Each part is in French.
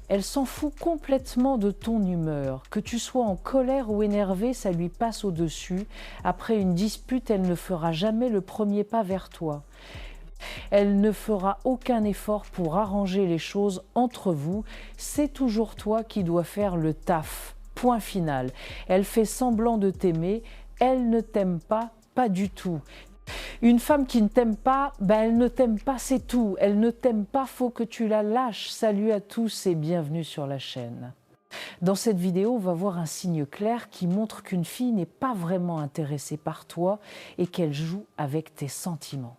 Elle s'en fout complètement de ton humeur. Que tu sois en colère ou énervé, ça lui passe au-dessus. Après une dispute, elle ne fera jamais le premier pas vers toi. Elle ne fera aucun effort pour arranger les choses entre vous. C'est toujours toi qui dois faire le taf. Point final. Elle fait semblant de t'aimer. Elle ne t'aime pas, pas du tout. Une femme qui ne t'aime pas, elle ne t'aime pas, c'est tout. Elle ne t'aime pas, faut que tu la lâches. Salut à tous et bienvenue sur la chaîne. Dans cette vidéo, on va voir un signe clair qui montre qu'une fille n'est pas vraiment intéressée par toi et qu'elle joue avec tes sentiments.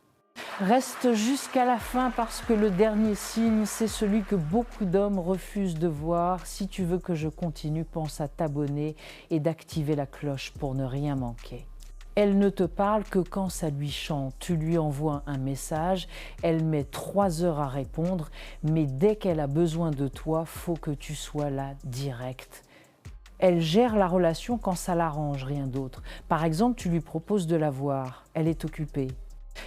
Reste jusqu'à la fin parce que le dernier signe, c'est celui que beaucoup d'hommes refusent de voir. Si tu veux que je continue, pense à t'abonner et d'activer la cloche pour ne rien manquer. Elle ne te parle que quand ça lui chante. Tu lui envoies un message, elle met 3 heures à répondre, mais dès qu'elle a besoin de toi, faut que tu sois là direct. Elle gère la relation quand ça l'arrange, rien d'autre. Par exemple, tu lui proposes de la voir, elle est occupée.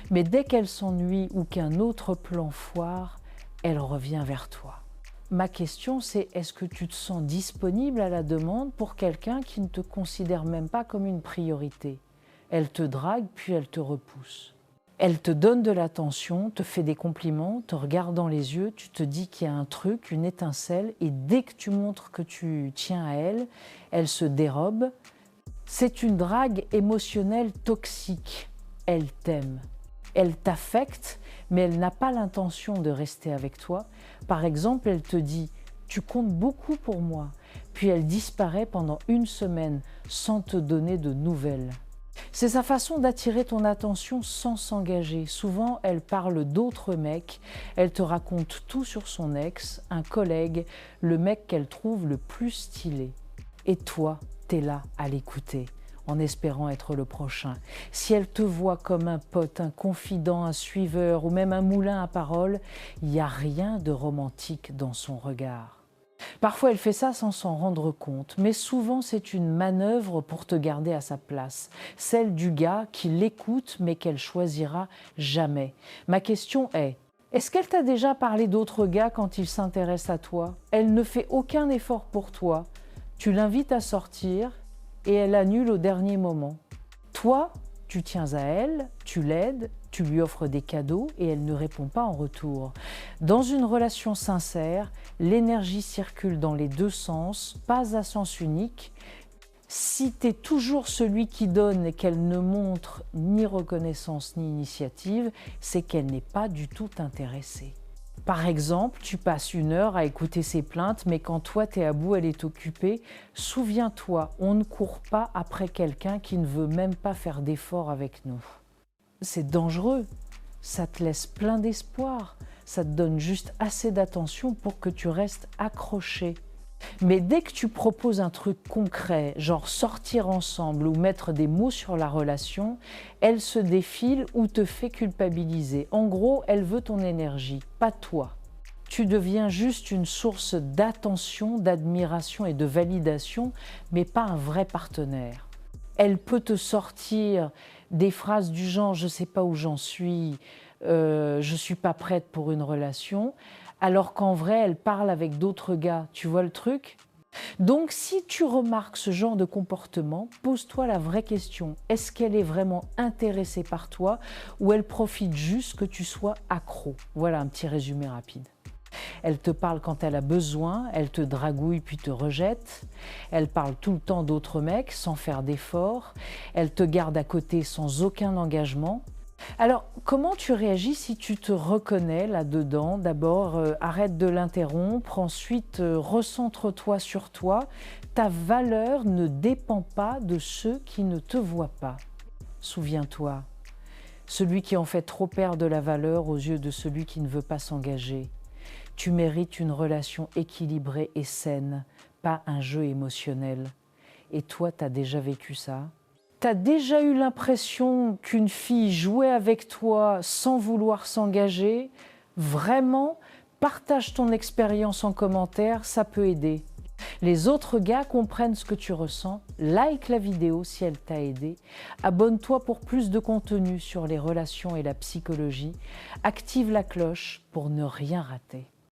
Mais dès qu'elle s'ennuie ou qu'un autre plan foire, elle revient vers toi. Ma question, c'est est-ce que tu te sens disponible à la demande pour quelqu'un qui ne te considère même pas comme une priorité ? Elle te drague, puis elle te repousse. Elle te donne de l'attention, te fait des compliments, te regarde dans les yeux, tu te dis qu'il y a un truc, une étincelle, et dès que tu montres que tu tiens à elle, elle se dérobe. C'est une drague émotionnelle toxique. Elle t'aime. Elle t'affecte, mais elle n'a pas l'intention de rester avec toi. Par exemple, elle te dit « Tu comptes beaucoup pour moi », puis elle disparaît pendant 1 semaine sans te donner de nouvelles. C'est sa façon d'attirer ton attention sans s'engager. Souvent, elle parle d'autres mecs, elle te raconte tout sur son ex, un collègue, le mec qu'elle trouve le plus stylé. Et toi, t'es là à l'écouter, en espérant être le prochain. Si elle te voit comme un pote, un confident, un suiveur ou même un moulin à paroles, il n'y a rien de romantique dans son regard. Parfois, elle fait ça sans s'en rendre compte, mais souvent c'est une manœuvre pour te garder à sa place, celle du gars qui l'écoute mais qu'elle choisira jamais. Ma question est-ce qu'elle t'a déjà parlé d'autres gars quand il s'intéresse à toi? Elle ne fait aucun effort pour toi, tu l'invites à sortir et elle annule au dernier moment. Toi, tu tiens à elle, tu l'aides, tu lui offres des cadeaux et elle ne répond pas en retour. Dans une relation sincère, l'énergie circule dans les deux sens, pas à sens unique. Si tu es toujours celui qui donne et qu'elle ne montre ni reconnaissance ni initiative, c'est qu'elle n'est pas du tout intéressée. Par exemple, tu passes 1 heure à écouter ses plaintes, mais quand toi t'es à bout, elle est occupée. Souviens-toi, on ne court pas après quelqu'un qui ne veut même pas faire d'efforts avec nous. C'est dangereux, ça te laisse plein d'espoir, ça te donne juste assez d'attention pour que tu restes accroché. Mais dès que tu proposes un truc concret, genre sortir ensemble ou mettre des mots sur la relation, elle se défile ou te fait culpabiliser. En gros, elle veut ton énergie, pas toi. Tu deviens juste une source d'attention, d'admiration et de validation, mais pas un vrai partenaire. Elle peut te sortir des phrases du genre « je ne sais pas où j'en suis »,« je ne suis pas prête pour une relation », alors qu'en vrai, elle parle avec d'autres gars. Tu vois le truc? Donc, si tu remarques ce genre de comportement, pose-toi la vraie question. Est-ce qu'elle est vraiment intéressée par toi ou elle profite juste que tu sois accro? Voilà un petit résumé rapide. Elle te parle quand elle a besoin, elle te dragouille puis te rejette. Elle parle tout le temps d'autres mecs sans faire d'efforts. Elle te garde à côté sans aucun engagement. Alors, comment tu réagis si tu te reconnais là-dedans? D'abord, arrête de l'interrompre. Ensuite, recentre-toi sur toi. Ta valeur ne dépend pas de ceux qui ne te voient pas. Souviens-toi, celui qui en fait trop perd de la valeur aux yeux de celui qui ne veut pas s'engager. Tu mérites une relation équilibrée et saine, pas un jeu émotionnel. Et toi, tu as déjà vécu ça? T'as déjà eu l'impression qu'une fille jouait avec toi sans vouloir s'engager? Vraiment, partage ton expérience en commentaire, ça peut aider. Les autres gars comprennent ce que tu ressens. Like la vidéo si elle t'a aidé. Abonne-toi pour plus de contenu sur les relations et la psychologie. Active la cloche pour ne rien rater.